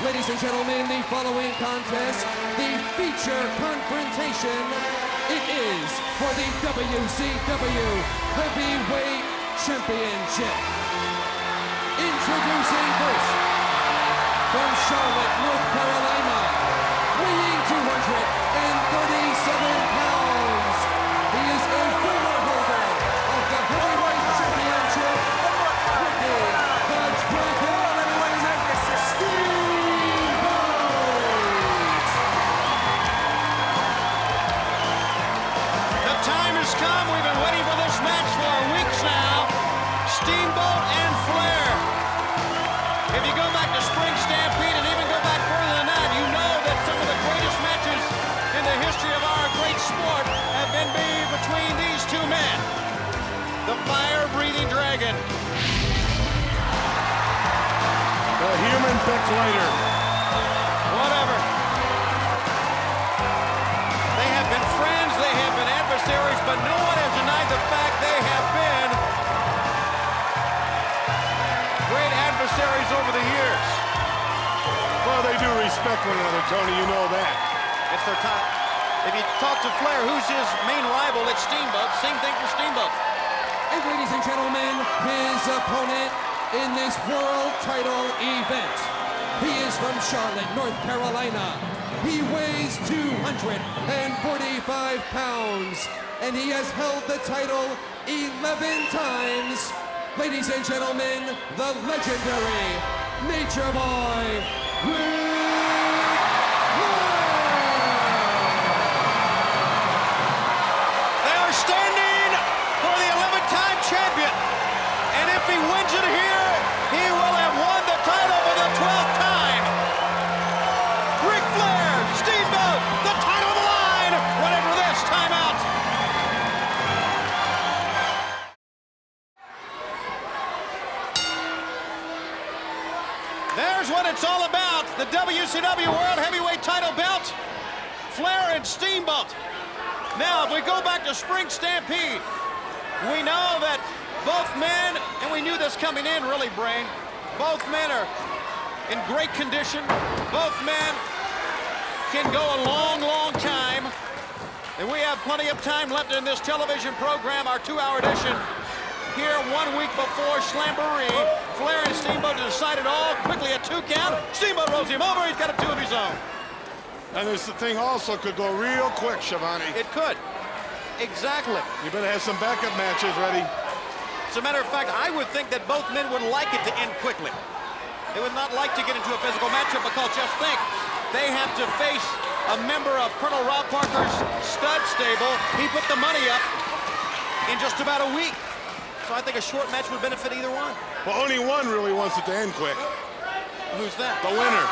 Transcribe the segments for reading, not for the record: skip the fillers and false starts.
Ladies and gentlemen, the following contest, the feature confrontation, it is for the WCW Heavyweight Championship. Introducing first, from Charlotte, North Carolina, weighing 237 pounds. He is a former holder of the Heavyweight Championship, Ricky the Dragon Steamboat. The time has come. We've been waiting for this match for weeks now. Steamboat and Flair. If you go back to Spring Stampede and even go back further than that, you know that some of the greatest matches in the history of our great sport have been made between these two men. The fire-breathing dragon. The human Beckwriter. Whatever. They have been friends, they have been adversaries, but no one has denied the fact they have been great adversaries over the years. Well, they do respect one another, Tony, you know that. It's their time. If you talk to Flair, who's his main rival? It's Steamboat. Same thing for Steamboat. And ladies and gentlemen, his opponent in this world title event. He is from Charlotte, North Carolina. He weighs 245 pounds, and he has held the title 11 times. Ladies and gentlemen, the legendary Nature Boy, Ric They are standing for the 11th-time champion. And if he wins it here, he will have won the title for the 12th time. Ric Flair, Steamboat, the title of the line, ready for this timeout. There's what it's all about, the WCW World Heavyweight title belt, Flair and Steamboat. Now, if we go back to Spring Stampede, we know that both men, and we knew this coming in really, Brain, both men are in great condition. Both men can go a long, long time. And we have plenty of time left in this television program, our 2-hour edition. Here 1 week before Slamboree, Flair and Steamboat decided all quickly a 2 count. Steamboat rolls him over, he's got a 2 of his own. And this thing also could go real quick, Schiavone. It could. Exactly. You better have some backup matches ready. As a matter of fact, I would think that both men would like it to end quickly. They would not like to get into a physical matchup because just think, they have to face a member of Colonel Rob Parker's stud stable. He put the money up in just about a week. So I think a short match would benefit either one. Well, only one really wants it to end quick. Who's that? The winner.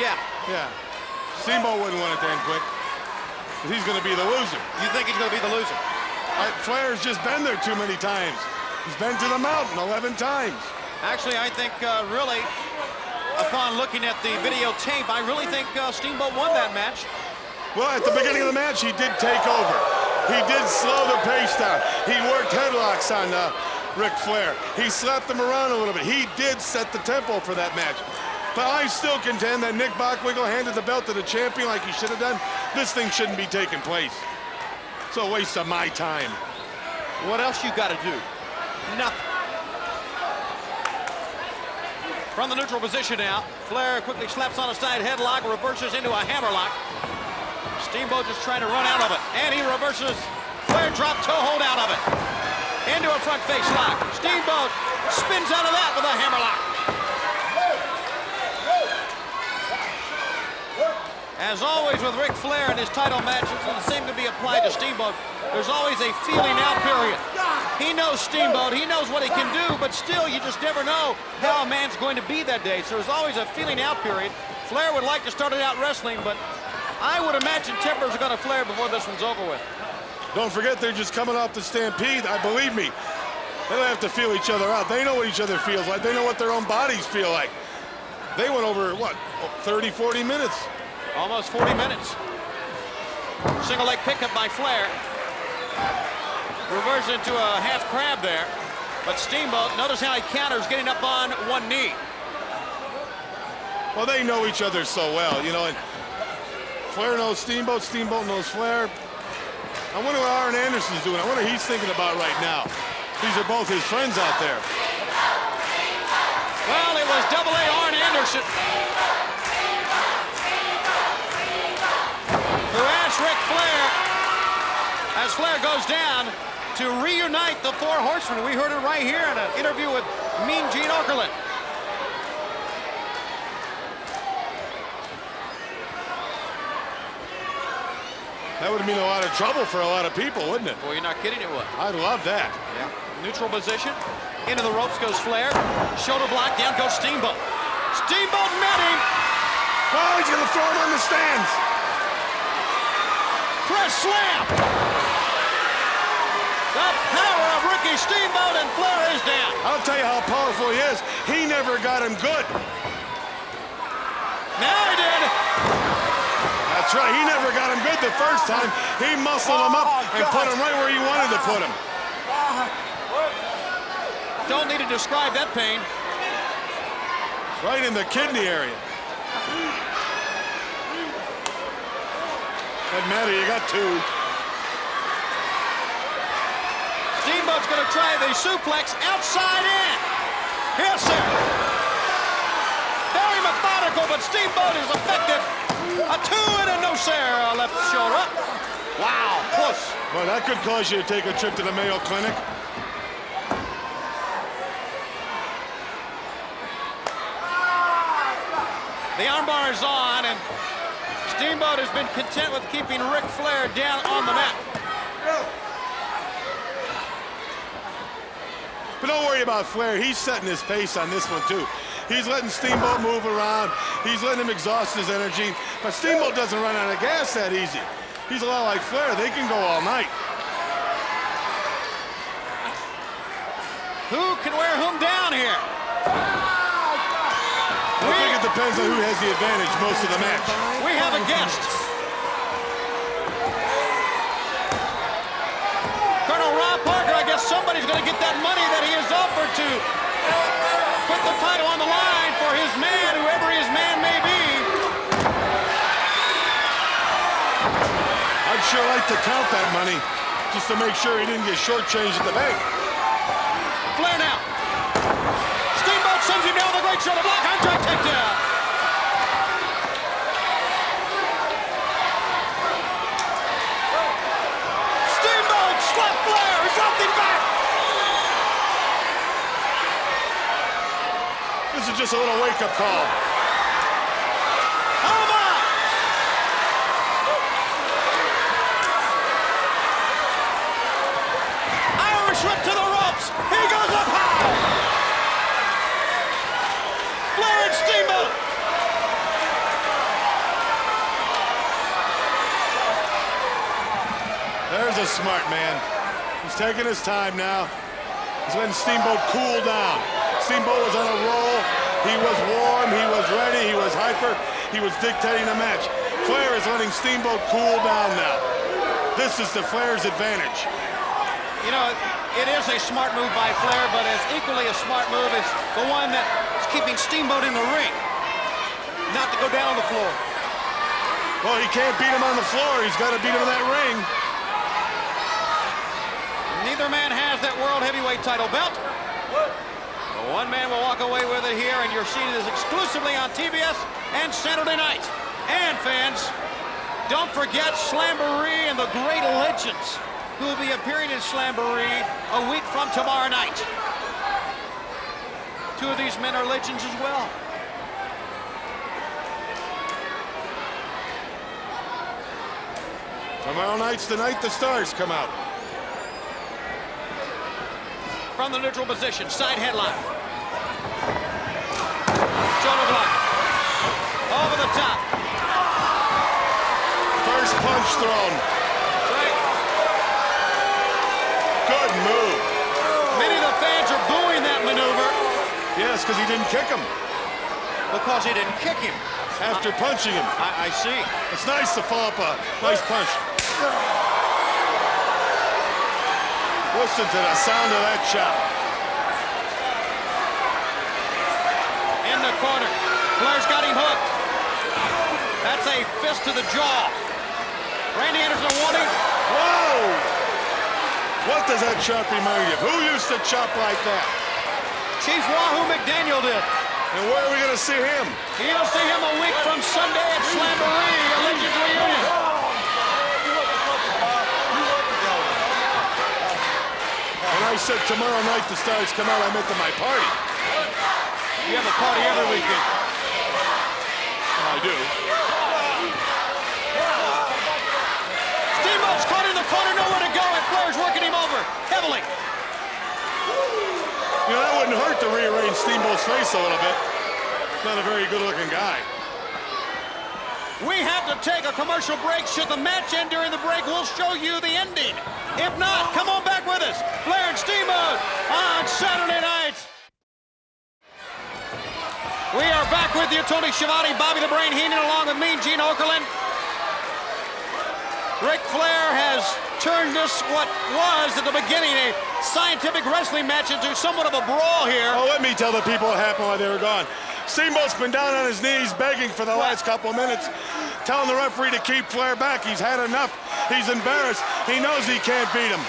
Yeah. Yeah. Steamboat wouldn't want it to end quick. He's going to be the loser. You think he's going to be the loser? Flair's just been there too many times. He's been to the mountain 11 times. Actually, I think really, upon looking at the videotape, I really think Steamboat won that match. Well, at the beginning of the match, he did take over. He did slow the pace down. He worked headlocks on Ric Flair. He slapped him around a little bit. He did set the tempo for that match. But I still contend that Nick Bockwinkel handed the belt to the champion like he should have done. This thing shouldn't be taking place. It's a waste of my time. What else you got to do? Nothing. From the neutral position now, Flair quickly slaps on a side headlock, reverses into a hammerlock. Steamboat just trying to run out of it, and he reverses. Flair drop toe hold out of it. Into a front face lock. Steamboat spins out of that with a hammerlock. As always with Ric Flair in his title matches, and the same can be applied to Steamboat, there's always a feeling out period. He knows Steamboat, he knows what he can do, but still you just never know how a man's going to be that day. So there's always a feeling out period. Flair would like to start it out wrestling, but I would imagine tempers are going to flare before this one's over with. Don't forget, they're just coming off the Stampede. Believe me, they don't have to feel each other out. They know what each other feels like. They know what their own bodies feel like. They went over, what, 30, 40 minutes? Almost 40 minutes. Single leg pickup by Flair. Reverses into a half crab there. But Steamboat, notice how he counters, getting up on one knee. Well, they know each other so well, you know, and Flair knows Steamboat, Steamboat knows Flair. I wonder what Arn Anderson's doing. I wonder what he's thinking about right now. These are both his friends out there. Well, it was AA Arn Anderson who asked Ric Flair, as Flair goes down, to reunite the Four Horsemen. We heard it right here in an interview with Mean Gene Okerlund. That would mean a lot of trouble for a lot of people, wouldn't it? Boy, you're not kidding, it would. I'd love that. Yeah. Neutral position. Into the ropes goes Flair. Shoulder block, down goes Steamboat. Steamboat met him. Oh, he's going to throw him on the stands. Press slam. The power of Ricky Steamboat, and Flair is down. I'll tell you how powerful he is. He never got him good. Now he did. That's right, he never got him good the first time. He muscled him up and put him right where he wanted to put him. Don't need to describe that pain. Right in the kidney area. Doesn't matter, you got two. Steamboat's going to try the suplex outside in. Yes, sir. Very methodical, but Steamboat is effective. A 2 and a no, sir. Left shoulder up. Wow, push. Well, that could cause you to take a trip to the Mayo Clinic. The armbar is on, and Steamboat has been content with keeping Ric Flair down on the mat. But don't worry about Flair. He's setting his pace on this one, too. He's letting Steamboat move around. He's letting him exhaust his energy. But Steamboat doesn't run out of gas that easy. He's a lot like Flair. They can go all night. Who can wear whom down here? I think it depends on who has the advantage most of the match. We have a guest. Colonel Rob Parker, I guess somebody's going to get that money that he has offered to put the title on the line for his man, whoever his man may be. I'd sure like to count that money just to make sure he didn't get shortchanged at the bank. Flair now. Steamboat sends him down with a great shoulder block. Andre takedown. Steamboat slapped Flair. He's dropped him back. This is just a little wake-up call. Oh my! Irish whip to the ropes. He goes up high. Flair and Steamboat. There's a smart man. He's taking his time now. He's letting Steamboat cool down. Steamboat was on a roll. He was warm, he was ready, he was hyper, he was dictating the match. Flair is letting Steamboat cool down now. This is to Flair's advantage. You know, it is a smart move by Flair, but as equally a smart move is the one that is keeping Steamboat in the ring, not to go down on the floor. Well, he can't beat him on the floor. He's got to beat him in that ring. Neither man has that World Heavyweight title belt. But one man will walk away with it here, and you're seeing this exclusively on TBS and Saturday night. And fans, don't forget Slamboree and the great legends who will be appearing in Slamboree a week from tomorrow night. Two of these men are legends as well. Tomorrow night's the night the stars come out. From the neutral position, side headlock. Shoulder block. Over the top. First punch thrown. Right. Good move. Many of the fans are booing that maneuver. Yes, because he didn't kick him Because he didn't kick him. after punching him. I see. It's nice to follow up a nice punch. Listen to the sound of that chop. In the corner. Flair's got him hooked. That's a fist to the jaw. Randy Anderson warning. Whoa! What does that chop remind you of? Who used to chop like that? Chief Wahoo McDaniel did. And where are we going to see him? You'll see him a week from Sunday at Slamboree, a Legends reunion. When I said tomorrow night the stars come out, I meant to my party. You have a party every weekend. I do. Steamboat's caught in the corner, nowhere to go, and Flair's working him over heavily. You know, that wouldn't hurt to rearrange Steamboat's face a little bit. Not a very good-looking guy. We have to take a commercial break. Should the match end during the break, we'll show you the ending. If not, come on back with us. Flair and Steamboat on Saturday night. We are back with you, Tony Schiavone, Bobby the Brain Heenan, along with me, Gene Okerlund. Ric Flair has turned this, what was at the beginning, a scientific wrestling match into somewhat of a brawl here. Oh, let me tell the people what happened while they were gone. Steamboat's been down on his knees begging for the last couple of minutes, telling the referee to keep Flair back. He's had enough. He's embarrassed. He knows he can't beat him.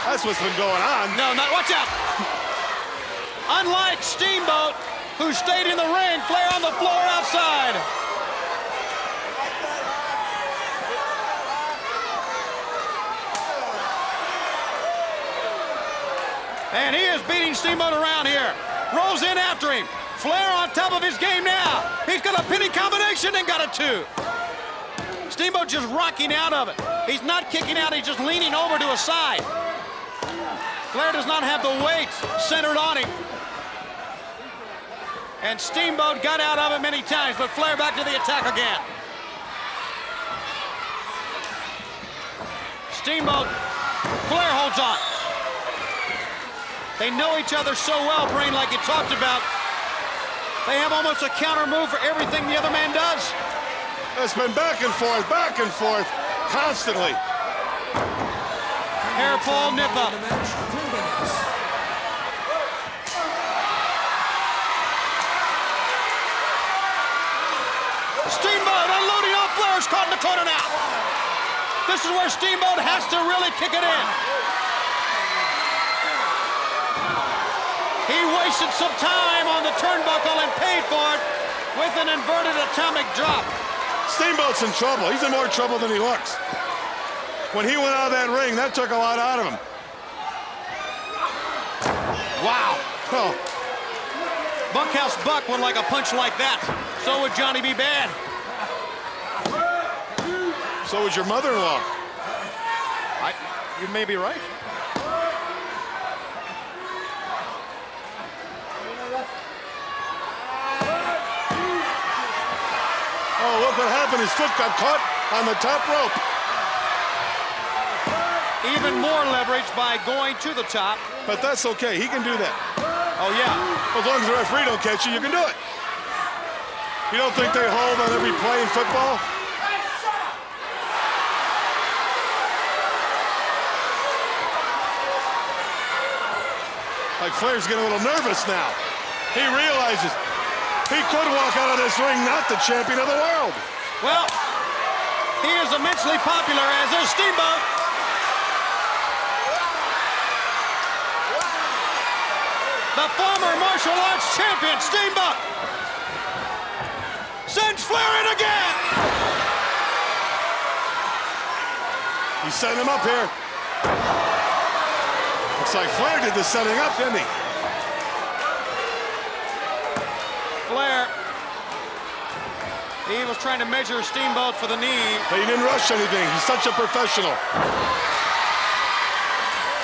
That's what's been going on. No, not, watch out. Unlike Steamboat, who stayed in the ring, Flair on the floor outside. And he is beating Steamboat around here. Rolls in after him. Flair on top of his game now. He's got a pinning combination and got a 2. Steamboat just rocking out of it. He's not kicking out, he's just leaning over to a side. Flair does not have the weight centered on him. And Steamboat got out of it many times, but Flair back to the attack again. Steamboat, Flair holds on. They know each other so well, Brain, like you talked about. They have almost a counter move for everything the other man does. It's been back and forth, constantly. Hair pull, nip up. Steamboat unloading on Flair's caught in the corner now. This is where Steamboat has to really kick it in. He wasted some time on the turnbuckle and paid for it with an inverted atomic drop. Steamboat's in trouble. He's in more trouble than he looks. When he went out of that ring, that took a lot out of him. Wow. Oh. Bunkhouse Buck would like a punch like that. So would Johnny B. Bad. So would your mother-in-law. You may be right. Oh, look what happened. His foot got caught on the top rope. Even more leverage by going to the top. But that's okay. He can do that. Oh, yeah. As long as the referee don't catch you, you can do it. You don't think they hold on every play in football? Like Flair's getting a little nervous now. He realizes he could walk out of this ring not the champion of the world. Well, he is immensely popular, as is Steamboat. The former martial arts champion, Steamboat, sends Flair in again. He's setting him up here. Looks like Flair did the setting up, didn't he? Flair, he was trying to measure Steamboat for the knee. But he didn't rush anything. He's such a professional.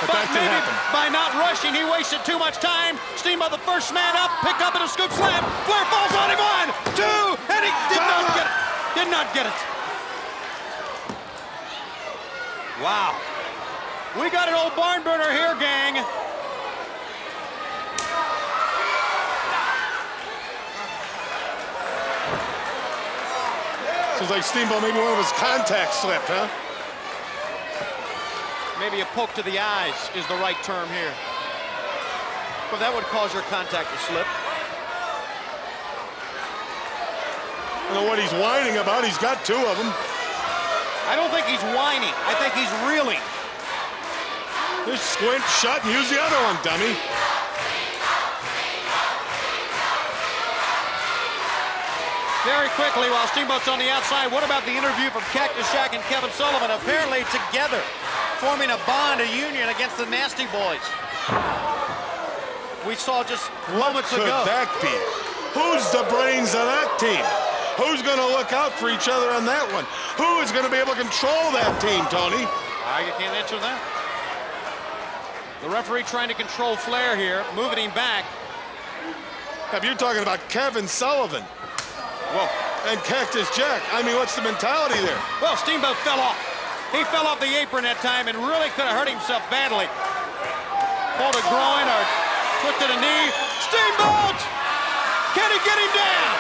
But that didn't happen. By not rushing, he wasted too much time. Steamboat, the first man up, pick up and a scoop slam. Flair falls on him, 1, 2, and he did not get it. Did not get it. Wow. We got an old barn burner here, gang. Seems like Steamboat, maybe one of his contacts slipped, huh? Maybe a poke to the eyes is the right term here. But that would cause your contact to slip. I don't know what he's whining about. He's got two of them. I don't think he's whining. I think he's reeling. Just squint, shut, and use the other one, dummy. Very quickly, while Steamboat's on the outside, what about the interview from Cactus Jack and Kevin Sullivan? Apparently together, forming a bond, a union against the Nasty Boys. We saw just moments ago. Could that be? Who's the brains of that team? Who's going to look out for each other on that one? Who is going to be able to control that team, Tony? I can't answer that. The referee trying to control Flair here, moving him back. If you're talking about Kevin Sullivan. Whoa. And Cactus Jack. I mean, what's the mentality there? Well, Steamboat fell off. He fell off the apron that time and really could have hurt himself badly. Pulled a groin or twisted a knee. Steamboat! Can he get him down?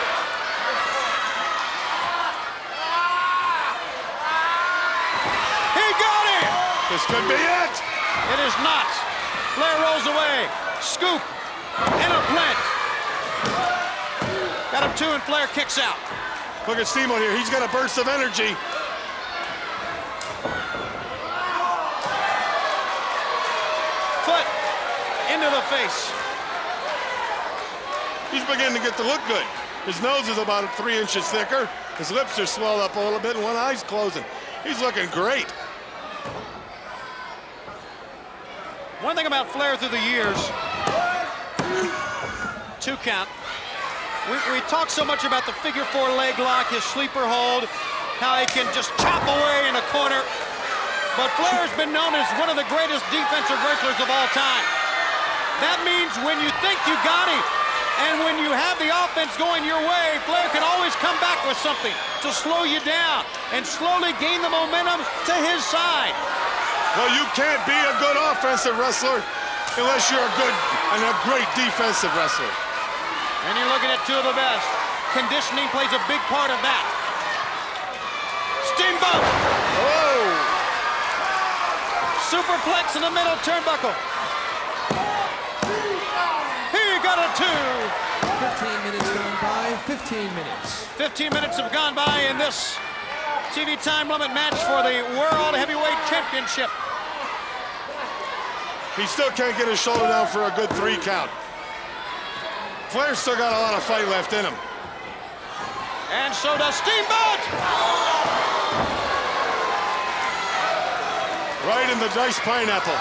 He got him! This could be it. It is not. Flair rolls away. Scoop. And a plant. Got him two, and Flair kicks out. Look at Steamboat here. He's got a burst of energy. Foot into the face. He's beginning to get to look good. His nose is about 3 inches thicker. His lips are swelled up a little bit, and one eye's closing. He's looking great. One thing about Flair through the years, 2 count. We talk so much about the figure 4 leg lock, his sleeper hold, how he can just chop away in a corner. But Flair's been known as one of the greatest defensive wrestlers of all time. That means when you think you got him, and when you have the offense going your way, Flair can always come back with something to slow you down and slowly gain the momentum to his side. Well, you can't be a good offensive wrestler unless you're a good and a great defensive wrestler. And you're looking at two of the best. Conditioning plays a big part of that. Steamboat! Oh! Superplex in the middle turnbuckle. He got a 2. 15 minutes gone by, 15 minutes. 15 minutes have gone by in this TV time limit match for the World Heavyweight Championship. He still can't get his shoulder down for a good 3 count. Flair's still got a lot of fight left in him. And so does Steamboat! Right in the diced pineapple.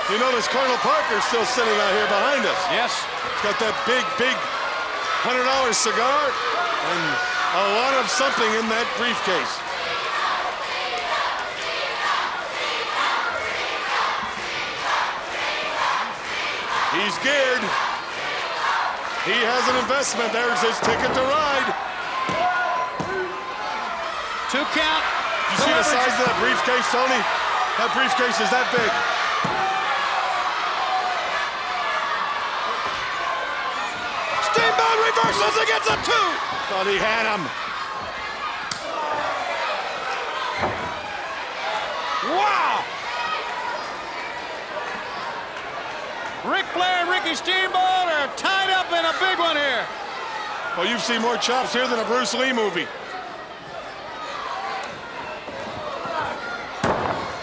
You notice Colonel Parker's still sitting out here behind us. Yes. He's got that big $100 cigar and a lot of something in that briefcase. He's geared. He has an investment. There's his ticket to ride. 2 count. You see the size of that briefcase, Tony? That briefcase is that big. Steamboat reversals against a 2. Thought he had him. Wow! Ric Flair and Ricky Steamboat are tied up in a big one here. Well, you've seen more chops here than a Bruce Lee movie.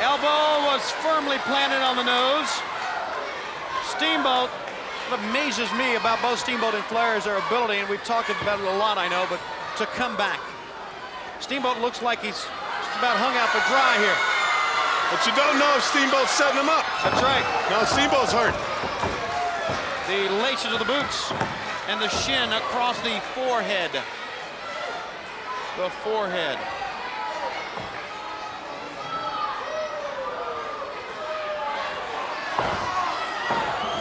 Elbow was firmly planted on the nose. Steamboat, what amazes me about both Steamboat and Flair is their ability, and we've talked about it a lot, I know, but to come back. Steamboat looks like he's just about hung out for dry here. But you don't know if Steamboat's setting him up. That's right. Now Steamboat's hurt. The laces of the boots and the shin across the forehead. The forehead.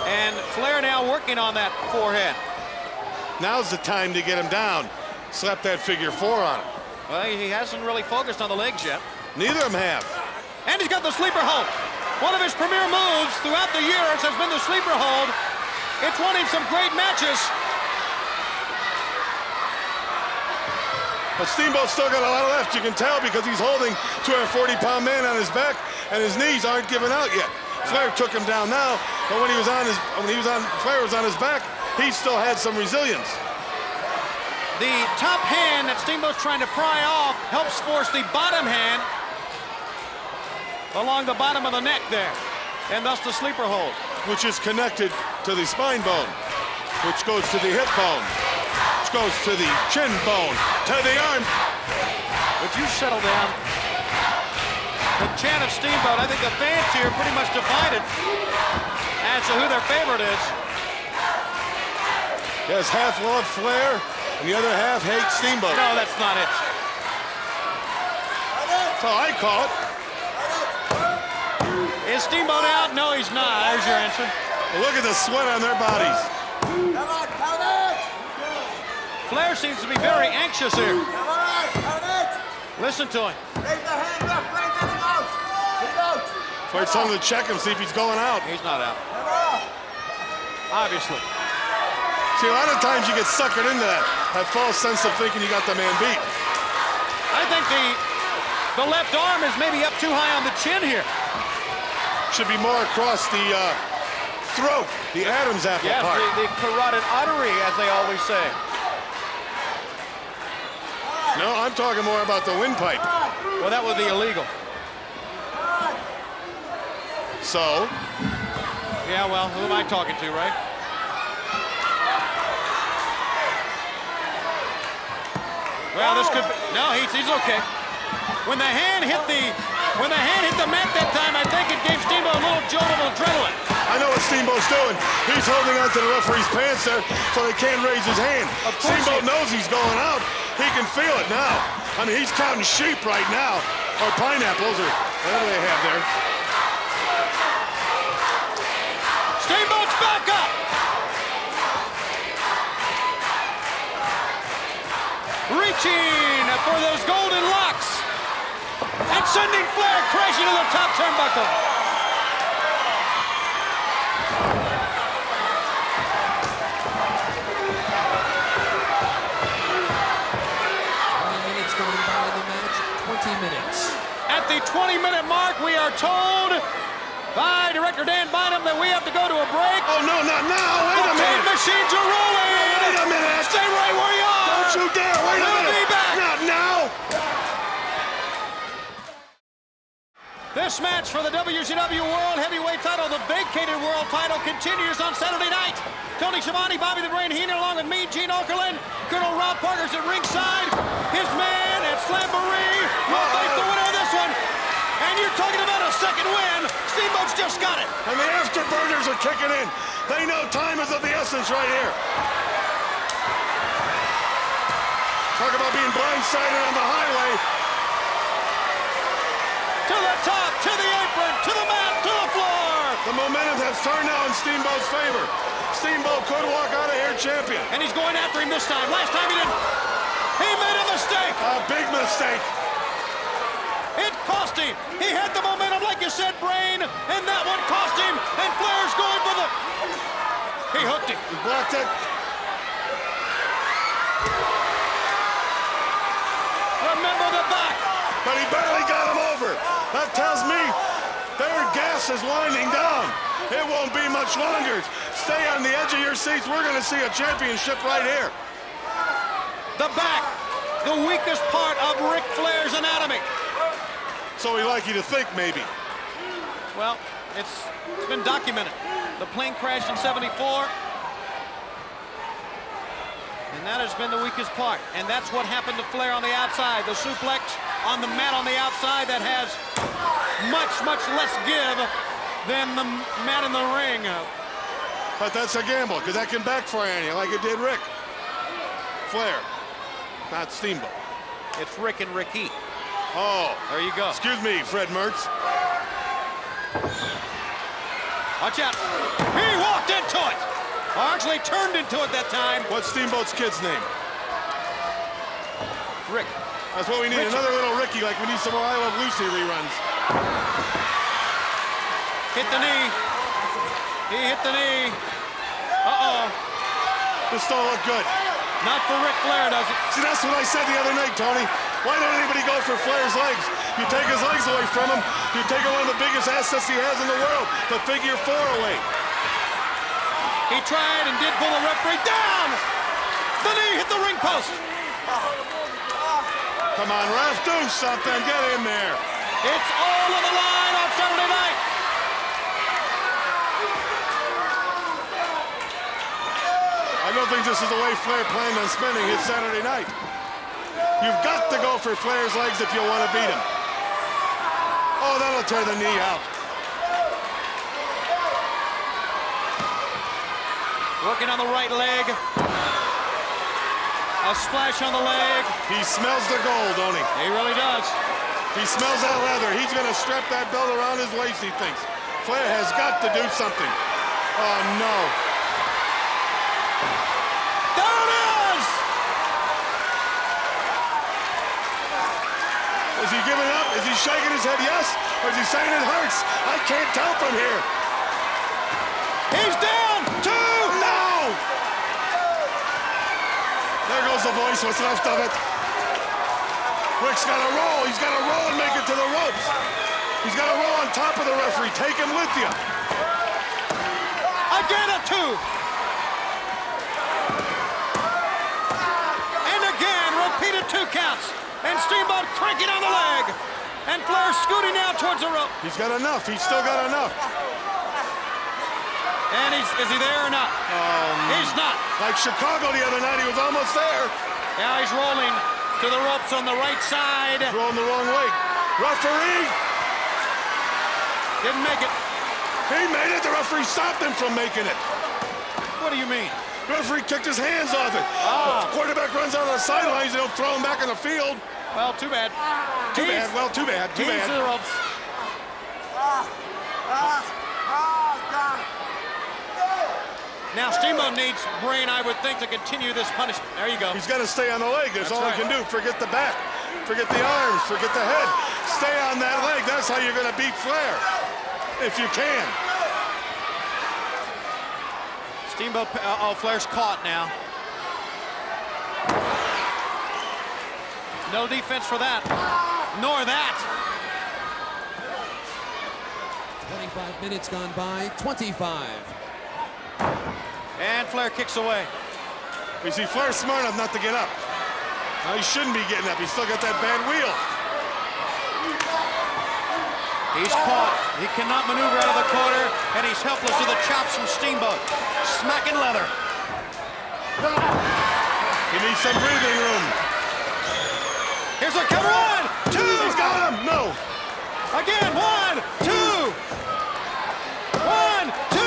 And Flair now working on that forehead. Now's the time to get him down. Slap that figure 4 on him. Well, he hasn't really focused on the legs yet. Neither of them have. And he's got the sleeper hold. One of his premier moves throughout the years has been the sleeper hold. It's won him some great matches. But Steamboat's still got a lot left, you can tell, because he's holding 240-pound man on his back, and his knees aren't giving out yet. Flair took him down now, but when Flair was on his back, he still had some resilience. The top hand that Steamboat's trying to pry off helps force the bottom hand along the bottom of the neck there, and thus the sleeper hold. Which is connected to the spine bone, which goes to the hip bone, which goes to the chin bone, to the arm. Would you settle down? The chant of Steamboat, I think the fans here are pretty much divided as to who their favorite is. Yes, half love Flair, and the other half hate Steamboat. No, that's not it. That's how I call it. Is Steamboat out? No, he's not. There's your answer. Well, look at the sweat on their bodies. Come on, count it! Flair seems to be very anxious here. Come on, count it! Listen to him. Raise the hand up, raise it out! Get it out! Fight someone to check him, see if he's going out. He's not out. Come on! Obviously. See, a lot of times you get suckered into that false sense of thinking you got the man beat. I think the left arm is maybe up too high on the chin here. Should be more across the throat, the Adam's apple Yes, part. the carotid artery, as they always say. No, I'm talking more about the windpipe. Well, that would be illegal. So, Yeah, well, who am I talking to, right? Well, this could be, no, he's okay. When the hand hit the mat that time, I think it gave Steamboat a little jolt of adrenaline. I know what Steamboat's doing. He's holding onto the referee's pants there so they can't raise his hand. Of course Steamboat knows he's going out. He can feel it now. I mean, he's counting sheep right now, or pineapples, or whatever they have there. Steamboat's back up. Reaching for those golden locks. And sending Flair crashing to the top turnbuckle. Minutes going by in the match, 20 minutes. At the 20-minute mark, we are told by Director Dan Bynum that we have to go to a break. Oh, no, not now. Wait The a tape minute. machines are rolling. Wait a minute. Stay right where you are. Don't you dare. Wait a We'll minute. be back. Not now. This match for the WCW World Heavyweight title, the vacated world title, continues on Saturday night. Tony Schiavone, Bobby the Brain Heenan, along with me, Gene Okerlund. Colonel Rob Parker's at ringside. His man at Slamboree will face the winner of this one. And you're talking about a second win. Steamboat's just got it. And the afterburners are kicking in. They know time is of the essence right here. Talk about being blindsided on the highway. To the top, to the apron, to the mat, to the floor. The momentum has turned now in Steamboat's favor. Steamboat could walk out of here champion. And he's going after him this time. Last time he didn't. He made a mistake. A big mistake. It cost him. He had the momentum, like you said, Brain, and that one cost him. And Flair's going for the... He hooked him. He blocked it. Remember the back. But he barely got him over. That tells me their gas is winding down. It won't be much longer. Stay on the edge of your seats. We're going to see a championship right here. The back. The weakest part of Ric Flair's anatomy. So we like you to think, maybe. Well, it's been documented. The plane crashed in '74. And that has been the weakest part. And that's what happened to Flair on the outside. The suplex on the mat on the outside that has much, much less give than the mat in the ring. But that's a gamble, because that can backfire on you like it did Rick Flair, not Steamboat. It's Rick and Ricky. Oh, There you go. excuse me, Fred Mertz. Watch out. He walked into it. Or actually turned into it that time. What's Steamboat's kid's name? Rick. That's what we need, Richard. another little Ricky, like we need some more I Love Lucy reruns. Hit the knee. He hit the knee. Uh-oh. This don't look good. Not for Ric Flair, does it? See, that's what I said the other night, Tony. Why don't anybody go for Flair's legs? You take his legs away from him, you take one of the biggest assets he has in the world, the figure 4 away. He He tried and did pull the referee down. The knee hit the ring post. Come on, ref, do something. Get in there. It's all on the line on Saturday night. I don't think this is the way Flair planned on spending his Saturday night. You've got to go for Flair's legs if you want to beat him. Oh, that'll tear the knee out. Working on the right leg. A splash on the leg. He smells the gold, don't he? He really does. He smells that leather. He's going to strap that belt around his waist, he thinks. Flair has got to do something. Oh, no. There it is! Is he giving up? Is he shaking his head yes? Or is he saying it hurts? I can't tell from here. He's down! 2! No! There goes the voice, what's left of it. Rick's got to roll. He's got to roll and make it to the ropes. He's got to roll on top of the referee. Take him with you. Again a 2. And again, repeated 2 counts. And Steamboat cranking on the leg. And Flair scooting now towards the rope. He's got enough. He's still got enough. And is he there or not? He's not. Like Chicago the other night, he was almost there. Now he's rolling to the ropes on the right side. Rolling the wrong way. Referee! Didn't make it. He made it. The referee stopped him from making it. What do you mean? The referee kicked his hands off it. The quarterback runs out on the sidelines. They don't throw him back on the field. Well, too bad. Too bad. Well, too bad. Too He's bad. to the ropes. Now Steamboat needs brain, I would think, to continue this punishment. There you go. He's got to stay on the leg. That's all right. he can do. Forget the back. Forget the arms. Forget the head. Stay on that leg. That's how you're going to beat Flair. If you can. Steamboat, Flair's caught now. No defense for that. Nor that. 25 minutes gone by, 25. And Flair kicks away. You see, Flair's smart enough not to get up. Now, he shouldn't be getting up. He's still got that bad wheel. He's caught. He cannot maneuver out of the corner, and he's helpless to the chops from Steamboat. Smacking leather. He needs some breathing room. Here's a cover. 1, 2. He's got him. No. Again, 1, 2. 1, 2.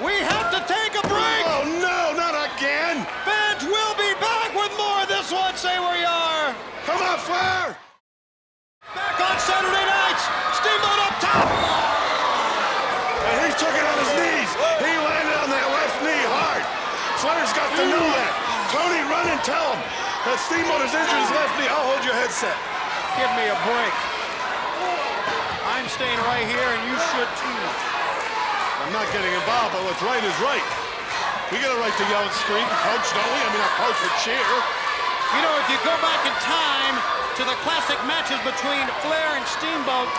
We have to take a break. Oh, no, not again. Fans will be back with more of this one. Say where you are. Come on, Flair. Back on Saturday nights. Steamboat up top. And he took it on his knees. He landed on that left knee hard. Flair's got to know that. Tony, run and tell him that Steamboat has injured his left knee. I'll hold your headset. Give me a break. I'm staying right here, and you should too. I'm not getting involved, but what's right is right. We got a right to yell and scream, coach, don't we? I mean, our coach would cheer. You know, if you go back in time to the classic matches between Flair and Steamboat,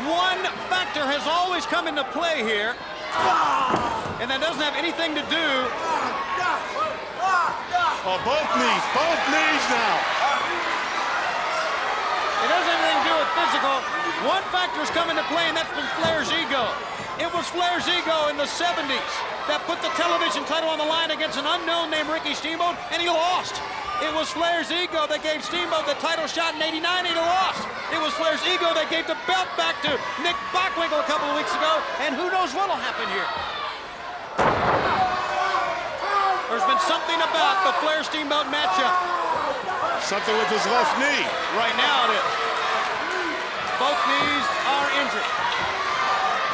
one factor has always come into play here, and that doesn't have anything to do. Oh, both knees now. It doesn't have anything to do with physical. One factor has come into play, and that's been Flair's ego. It was Flair's ego in the 70s that put the television title on the line against an unknown named Ricky Steamboat, and he lost. It was Flair's ego that gave Steamboat the title shot in '89, and he lost. It was Flair's ego that gave the belt back to Nick Bockwinkel a couple of weeks ago, and who knows what'll happen here. There's been something about the Flair-Steamboat matchup. Something with his left knee. Right now it is. Both knees are injured.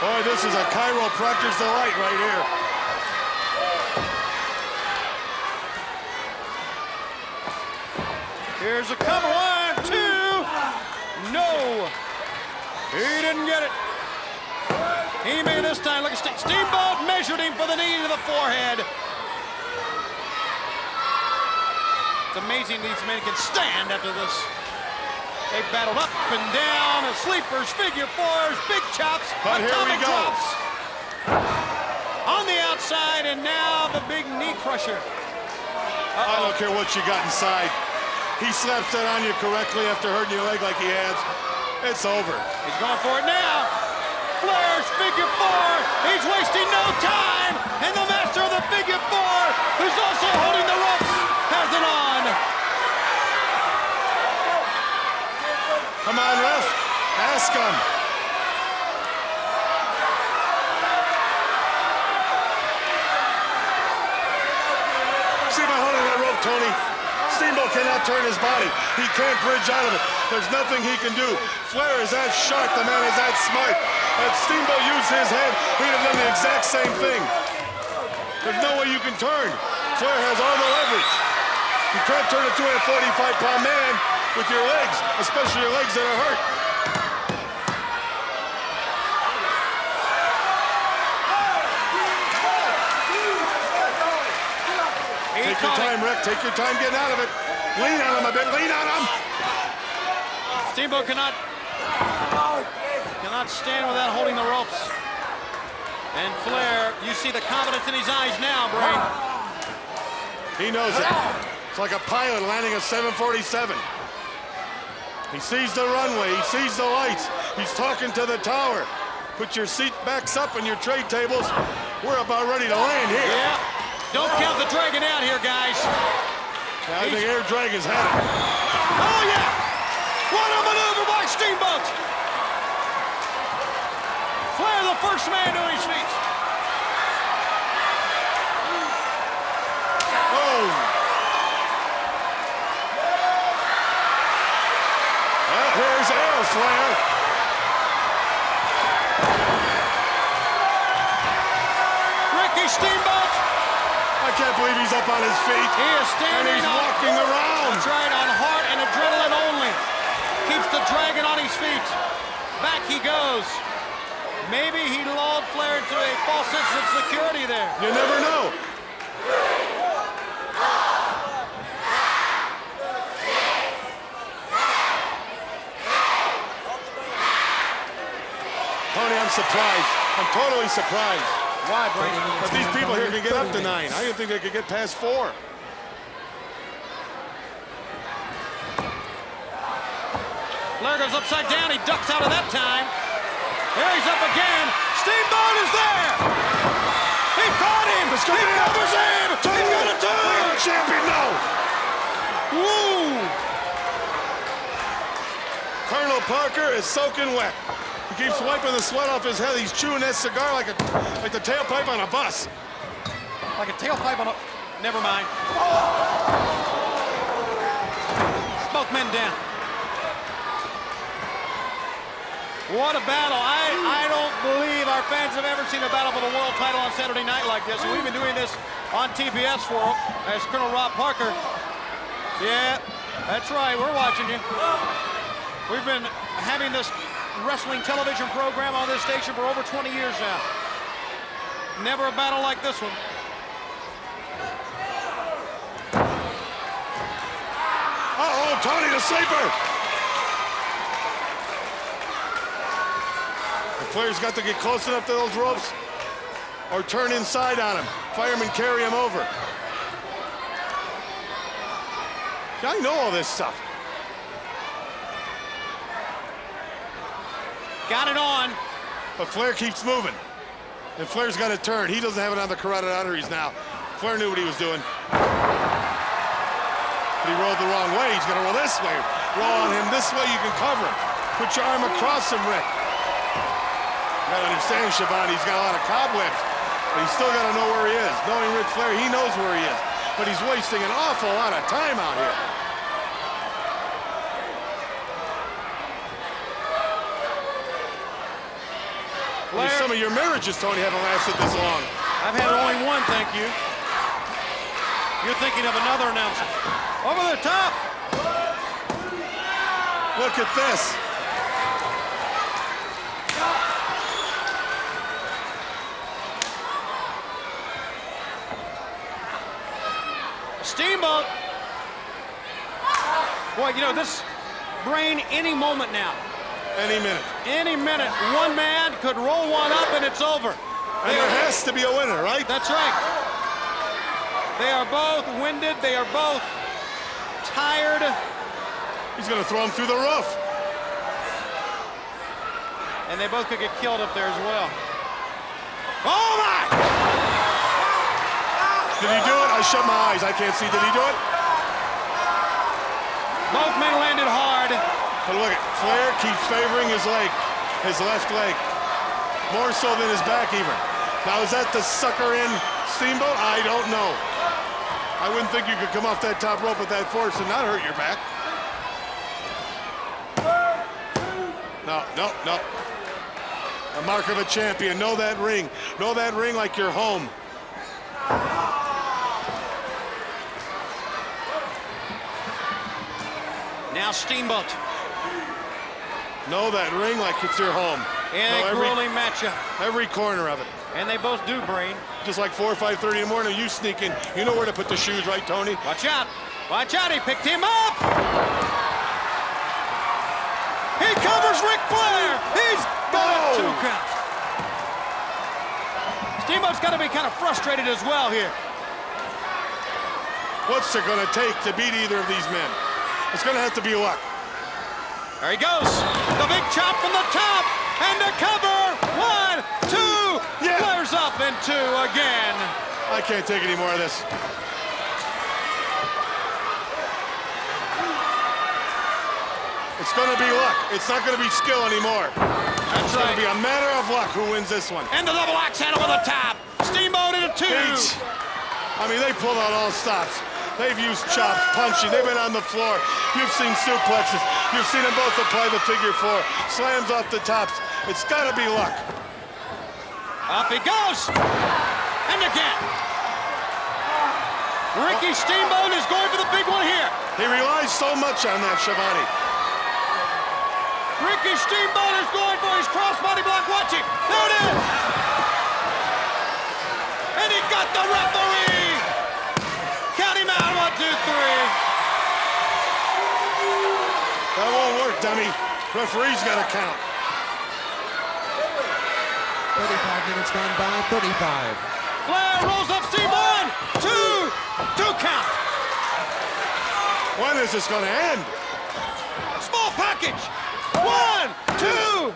Boy, this is a chiropractor's delight right here. Here's a cover. 1, 2. No. He didn't get it. He made it this time. Look at Steamboat measured him for the knee to the forehead. It's amazing these men can stand after this. They battled up and down, sleepers, figure fours, big chops, But here we atomic go. drops. On the outside, And now the big knee crusher. I don't care what you got inside. He slaps that on you correctly after hurting your leg like he has. It's over. He's going for it now. Flair's figure four. He's wasting no time. And the master of the figure four, who's also holding the ropes, has it on. Come on, ref. Ask him. See by holding that rope, Tony. Steamboat cannot turn his body. He can't bridge out of it. There's nothing he can do. Flair is that sharp. The man is that smart. If Steamboat used his head, he'd have done the exact same thing. There's no way you can turn. Flair has all the leverage. You can't turn a 245-pound man with your legs, especially your legs that are hurt. Take your time, Rick. Take your time getting out of it. Lean on him a bit. Lean on him. Steamboat cannot stand without holding the ropes. And Flair, you see the confidence in his eyes now, Brain. He knows it. It's like a pilot landing a 747. He sees the runway. He sees the lights. He's talking to the tower. Put your seat backs up and your tray tables. We're about ready to land here. Yeah. Don't count the Dragon out here, guys. Yeah, I think Air Dragon's had it. Oh, yeah! What a maneuver by Steamboat! Flair, the first man to his feet. Oh! Well, here's Air Flair. Ricky Steamboat. I can't believe he's up on his feet. He is standing and he's on, walking around. That's right, on heart and adrenaline only. Keeps the Dragon on his feet. Back he goes. Maybe he lulled Flair into a false sense of security there. You never know. Tony, I'm surprised. I'm totally surprised. Why, Brady? But these people here can get up to 9. I didn't think they could get past 4. Flair goes upside down. He ducks out of that time. Here he's up again. Steamboat is there. He caught him. He covers him. He's got a two. Champion, no. Woo. Colonel Parker is soaking wet. He keeps wiping the sweat off his head. He's chewing that cigar like the tailpipe on a bus. Like a tailpipe on a... Never mind. Both men down. What a battle. I don't believe our fans have ever seen a battle for the world title on Saturday night like this. And we've been doing this on TBS for as Colonel Rob Parker. Yeah, that's right. We're watching you. We've been having this wrestling television program on this station for over 20 years now. Never a battle like this one. Uh-oh, Tony the Sleeper. The Flair's got to get close enough to those ropes or turn inside on him. Firemen carry him over. I know all this stuff. Got it on. But Flair keeps moving. And Flair's got to turn. He doesn't have it on the carotid arteries now. Flair knew what he was doing. But he rolled the wrong way. He's got to roll this way. Roll on him this way, you can cover him. Put your arm across him, Rick. You gotta understand, Schiavone, he's got a lot of cobwebs. But he's still got to know where he is. Knowing Ric Flair, he knows where he is. But he's wasting an awful lot of time out here. Some of your marriages, Tony, haven't lasted this long. I've had only one, thank you. You're thinking of another announcer. Over the top. Look at this. Steamboat. Boy, you know, this Brain any moment now. Any minute. Any minute. One man could roll one up and it's over. And there has to be a winner, right? That's right. They are both winded. They are both tired. He's going to throw him through the roof. And they both could get killed up there as well. Oh, my! Did he do it? I shut my eyes. I can't see. Did he do it? Both men landed hard. But look, Flair keeps favoring his leg, his left leg, more so than his back even. Now, is that to sucker in Steamboat? I don't know. I wouldn't think you could come off that top rope with that force and not hurt your back. No, no, no. A mark of a champion. Know that ring. Know that ring like you're home. Now Steamboat. Know that ring like it's your home. In a grueling matchup. Every corner of it. And they both do, Brain. Just like 4 or 5:30 in the morning, you sneak in. You know where to put the shoes, right, Tony? Watch out. Watch out. He picked him up. He covers Ric Flair. He's got a 2 count. Steamboat's got to be kind of frustrated as well here. What's it going to take to beat either of these men? It's going to have to be luck. There he goes. The big chop from the top. And the cover. 1, 2. Yeah. Flair's up in 2 again. I can't take any more of this. It's going to be luck. It's not going to be skill anymore. That's It's right. going to be a matter of luck who wins this one. And the double axe handle with the top. Steamboat in a 2. Each. I mean, they pulled out all stops. They've used chops, punching. They've been on the floor. You've seen suplexes. You've seen them both apply the figure 4. Slams off the tops. It's got to be luck. Up he goes. And again. Ricky Steamboat is going for the big one here. He relies so much on that, Schiavone. Ricky Steamboat is going for his crossbody block. Watch it. There it is. And he got the referee. Count him out. 1, 2, 3. That won't work, dummy. Referee's got to count. 35 minutes gone by, 35. Flair rolls up Steve. 1, 2. 2 count. When is this going to end? Small package. 1, 2.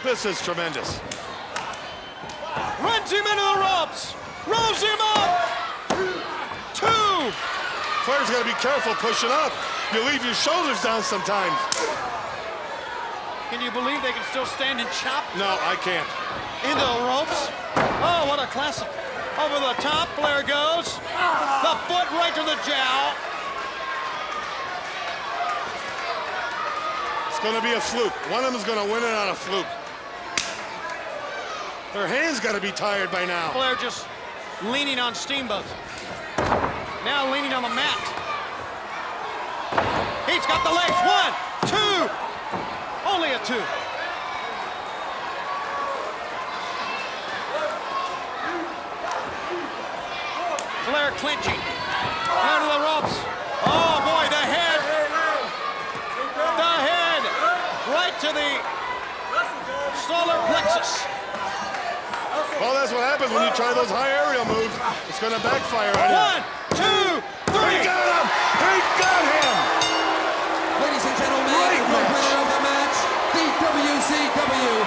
This is tremendous. Runs him into the ropes. Rolls him up. 2. Flair's got to be careful pushing up. You leave your shoulders down sometimes. Can you believe they can still stand and chop No, I can't. into the ropes? Oh, what a classic. Over the top, Flair goes. The foot right to the jowl. It's going to be a fluke. One of them is going to win it on a fluke. Their hands got to be tired by now. Flair just leaning on Steamboat. Now leaning on the mat. He's got the legs. 1, 2. Only a 2. Flair clinching. Flair to the ropes. Oh boy, the head. The head. Right to the solar plexus. Well, that's what happens when you try those high aerial moves. It's going to backfire on you. 1, 2, 3. He got him! He got him! Ladies and gentlemen, Great the match. winner of the match, the WCW